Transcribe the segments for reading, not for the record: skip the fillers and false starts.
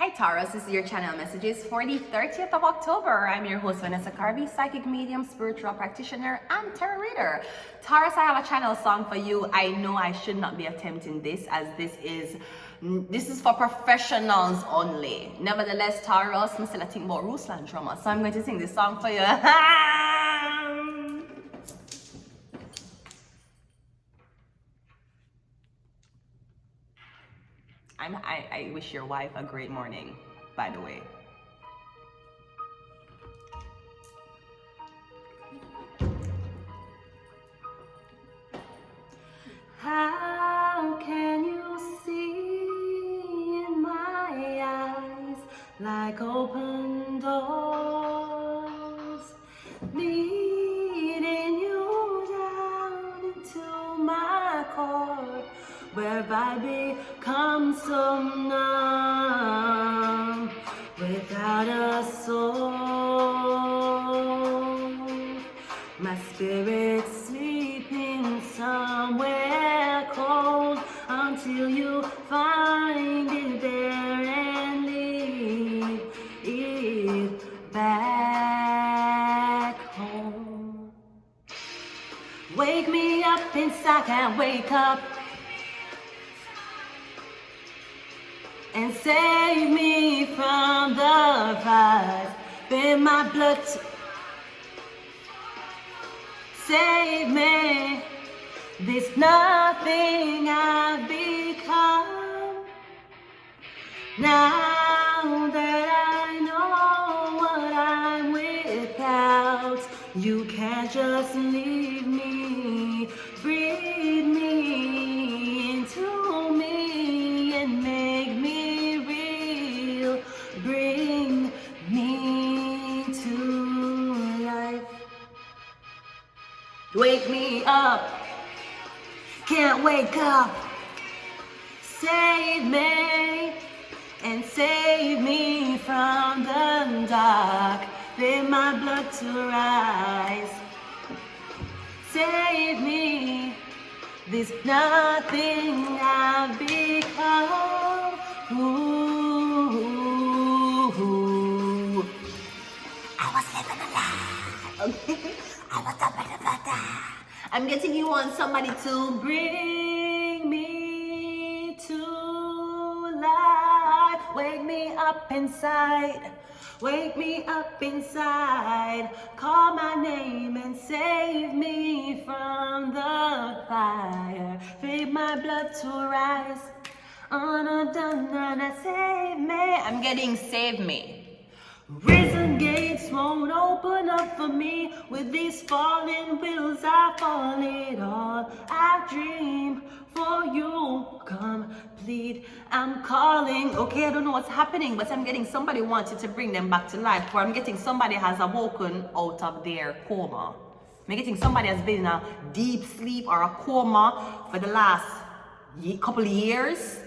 Hi Taurus, this is your channel messages for the 30th of October. I'm your host Vanessa Carby, psychic medium, spiritual practitioner, and tarot reader. Taurus, I have a channel song for you. I know I should not be attempting this as this is for professionals only. Nevertheless, Taurus, I'm still think about Ruslan drama, so I'm going to sing this song for you. I wish your wife a great morning, by the way. How can you see in my eyes like open doors, leading you down into my core, where I become so numb without a soul, my spirit sleeping somewhere cold until you find it there and lead it back home. Wake me up inside, can't wake up, and save me from the fire in my blood. Save me, there's nothing I've become. Now that I know what I'm without, you can't just leave me, breathe me into me and make me real, bring me to life. Wake me up, can't wake up, save me, and save me from the dark, let my blood to rise. Save me, there's nothing I've become. Ooh, I was living a lie. Okay. I'm getting you on somebody to bring me to life. Wake me up inside. Wake me up inside. Call my name and save me from the fire. Feel my blood to rise. Save me. I'm getting save me. Prison gates won't open up for me. With these falling wheels I fall it all. I dream for you complete. I'm calling. Okay, I don't know what's happening, but I'm getting somebody wanted to bring them back to life. Or I'm getting somebody has awoken out of their coma. I'm getting somebody has been in a deep sleep or a coma for the last couple of years.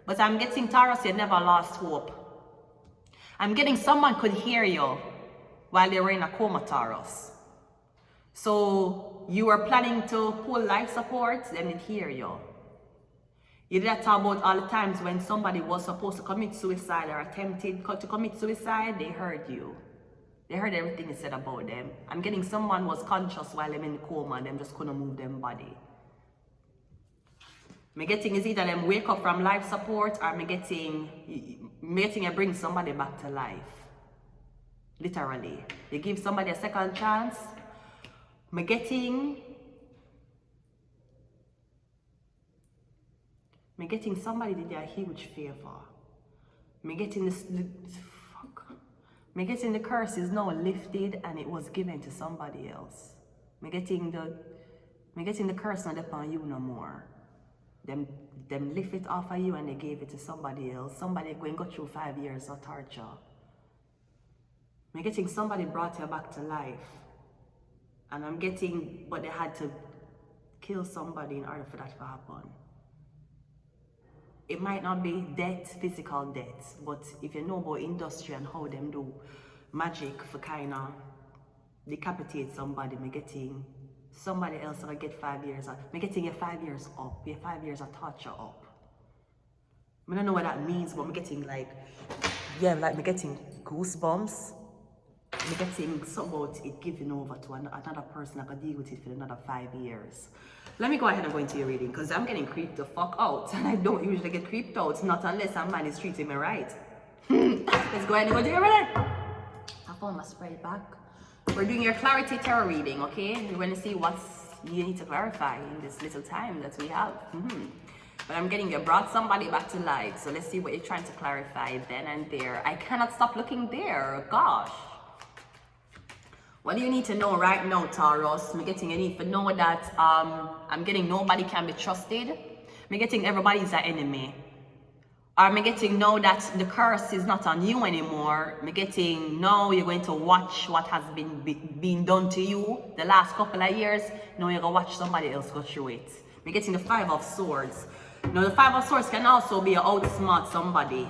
But I'm getting Taurus, you never lost hope. I'm getting someone could hear you while they were in a coma, Taurus. So you were planning to pull life support, then it hear you. You did that talk about all the times when somebody was supposed to commit suicide or attempted to commit suicide, they heard you. They heard everything you said about them. I'm getting someone was conscious while them in coma and them just couldn't move them body. Me getting is either them wake up from life support or me getting you bring somebody back to life. Literally. You give somebody a second chance. Me getting somebody did you a huge favor. Me getting the curse is now lifted and it was given to somebody else. Me getting the curse not upon you no more. Them lift it off of you and they gave it to somebody else. Somebody going go through 5 years of torture. I'm getting somebody brought you back to life. And I'm getting, but they had to kill somebody in order for that to happen. It might not be death, physical death, but if you know about industry and how them do magic for kind of decapitate somebody, I'm getting somebody else will get 5 years. I'm getting your 5 years up, your 5 years of torture up. I don't know what that means, but I'm getting like, yeah, like I'm getting goosebumps. I'm getting something about it giving over to another person that can deal with it for another 5 years. Let me go ahead and go into your reading because I'm getting creeped the fuck out. And I don't usually get creeped out, not unless a man is treating me right. Let's go ahead and go to your reading. I found my spread back. We're doing your clarity tarot reading, okay? We're going to see what you need to clarify in this little time that we have. But I'm getting you brought somebody back to light. So let's see what you're trying to clarify then and there. I cannot stop looking there. Gosh. What do you need to know right now, Taurus? I'm getting you need to know that I'm getting nobody can be trusted. I'm getting everybody's an enemy. Or I'm getting know that the curse is not on you anymore. I'm getting now you're going to watch what has been done to you the last couple of years. Now you're going to watch somebody else go through it. I'm getting the 5 of Swords. Now the 5 of Swords can also be outsmart somebody.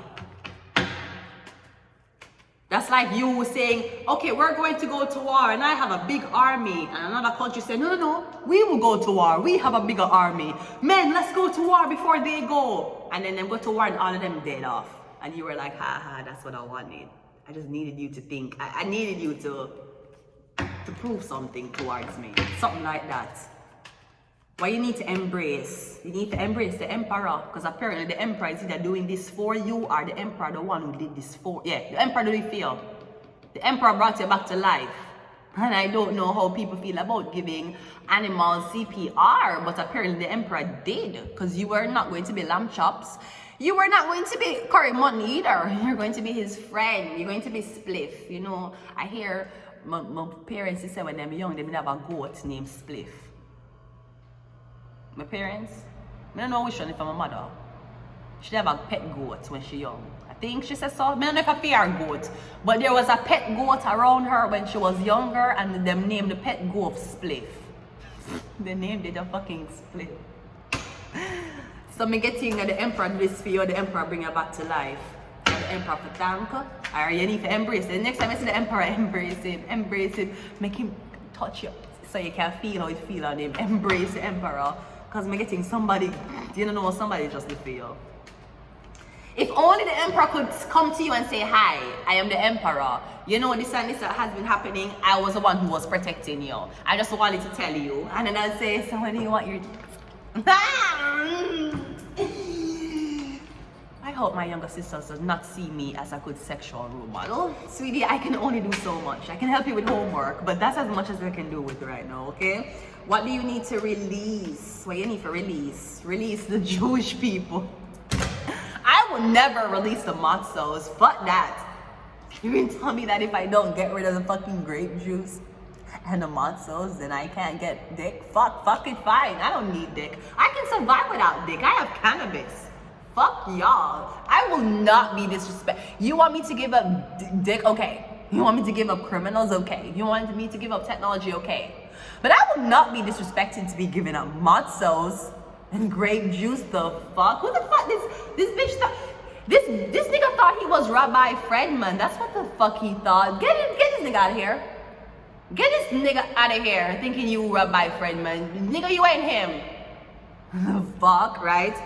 That's like you saying, okay, we're going to go to war and I have a big army. And another country saying, no, we will go to war. We have a bigger army. Men, let's go to war before they go. And then they go to war and all of them dead off. And you were like, ha, that's what I wanted. I just needed you to think. I needed you to prove something towards me. Something like that. What you need to embrace, the emperor, because apparently the emperor is either doing this for you or the emperor the one who did this for, yeah, the emperor did it for you. The emperor brought you back to life. And I don't know how people feel about giving animals CPR, but apparently the emperor did, because you were not going to be lamb chops. You were not going to be curry mutton either. You're going to be his friend. You're going to be Spliff. You know, I hear my parents say when they were young, they would have a goat named Spliff. My parents, I don't know which one is from my mother. She have a pet goat when she young. I think she said so. I don't know if I fear goat, but there was a pet goat around her when she was younger, and them named the pet goat Spliff. They named it a fucking Spliff. So me getting the emperor do this for you, the emperor bring her back to life. And the emperor for thank her. Or you need to embrace it. Next time I see the emperor, embrace him, make him touch you so you can feel how it feel on him. Embrace the emperor. Because I'm getting somebody, you know, somebody just to feel. If only the emperor could come to you and say, hi, I am the emperor. You know, this and this has been happening. I was the one who was protecting you. I just wanted to tell you. And then I'll say, so when do you want your... I hope my younger sisters does not see me as a good sexual role model. Sweetie, I can only do so much. I can help you with homework, but that's as much as I can do with you right now, okay? What do you need to release? What you need to release? Release the Jewish people. I will never release the matzos. Fuck that. You can tell me that if I don't get rid of the fucking grape juice and the matzos, then I can't get dick. Fuck it, fine. I don't need dick. I can survive without dick. I have cannabis. Fuck y'all. I will not be disrespectful. You want me to give up dick? Okay. You want me to give up criminals? Okay. You want me to give up technology? Okay. But I will not be disrespected to be giving up matzos and grape juice. The fuck? Who the fuck? This bitch thought, this nigga thought he was Rabbi Fredman. That's what the fuck he thought. Get this nigga out of here. Get this nigga out of here thinking you Rabbi Fredman. Nigga, you ain't him. The fuck, right?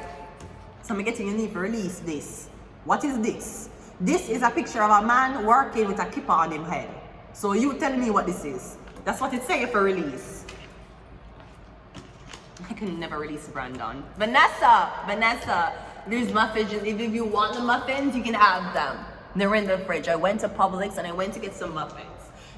So I'm getting you need to release this. What is this? This is a picture of a man working with a kippah on his head. So you telling me what this is? That's what it's saying for release. I can never release Brandon. Vanessa, there's muffins. If you want the muffins, you can have them. They're in the fridge. I went to Publix and I went to get some muffins.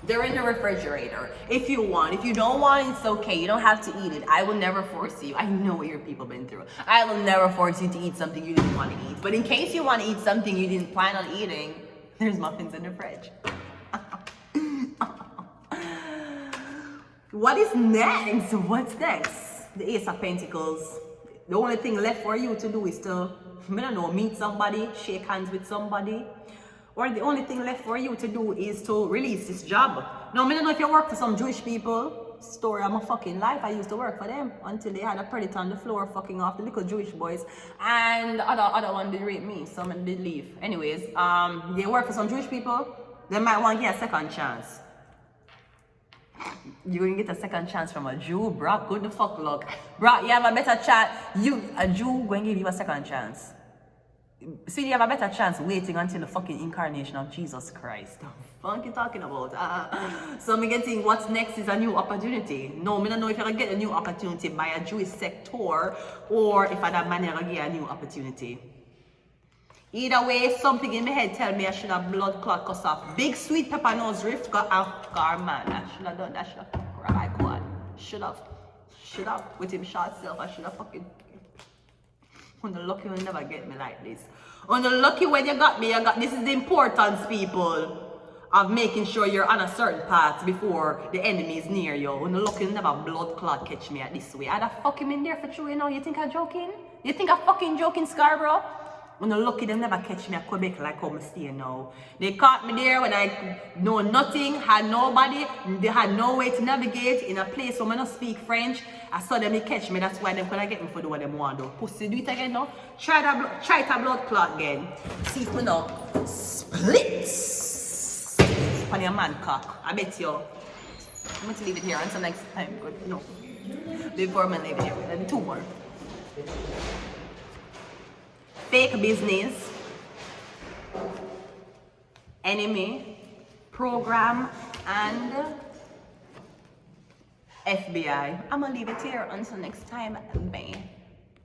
They're in the refrigerator. If you want. If you don't want it, it's okay. You don't have to eat it. I will never force you. I know what your people been through. I will never force you to eat something you didn't want to eat. But in case you want to eat something you didn't plan on eating, there's muffins in the fridge. What is next? What's next? The Ace of Pentacles. The only thing left for you to do is to, I don't know, meet somebody, shake hands with somebody. Or the only thing left for you to do is to release this job. Now, I don't know if you work for some Jewish people. Story of my fucking life. I used to work for them until they had a predator on the floor fucking off the little Jewish boys. And the other one did rape me. Someone did leave. Anyways, they work for some Jewish people. They might want to get a second chance. You're going to get a second chance from a Jew, bro. Good the fuck luck. Bro, you have a better chance. A Jew going to give you a second chance. See, you have a better chance waiting until the fucking incarnation of Jesus Christ. The fuck you talking about? So me getting what's next is a new opportunity. No, me don't know if you're gonna get a new opportunity by a Jewish sector or if that man gonna get a new opportunity. Either way, something in my head tell me I should have blood clot cause of big sweet pepper nose rift got Afghan man. I should have done that. Should have right quad. Should have with him short self. I should have fucking. On the lucky will never get me like this. On the lucky when you got me, you got this is the importance, people, of making sure you're on a certain path before the enemy is near you. On the lucky will never blood clot catch me at this way. I'd have fuck him in there for true, you know. You think I'm joking? You think I'm fucking joking, Scarborough? On the lucky they never catch me at Quebec like how I stay now. They caught me there when I know nothing, had nobody, they had no way to navigate in a place where I don't speak French. I saw them they catch me, that's why they couldn't get me for do what they want to do. Pussy, do it again now. Try to blood clot again. See if we know. Splits on your man cock. I bet you. I'm going to leave it here until next time. Good. No. Before I leave it here. Then 2 more. Fake business, enemy, program, and FBI. I'm gonna leave it here until next time. Bye.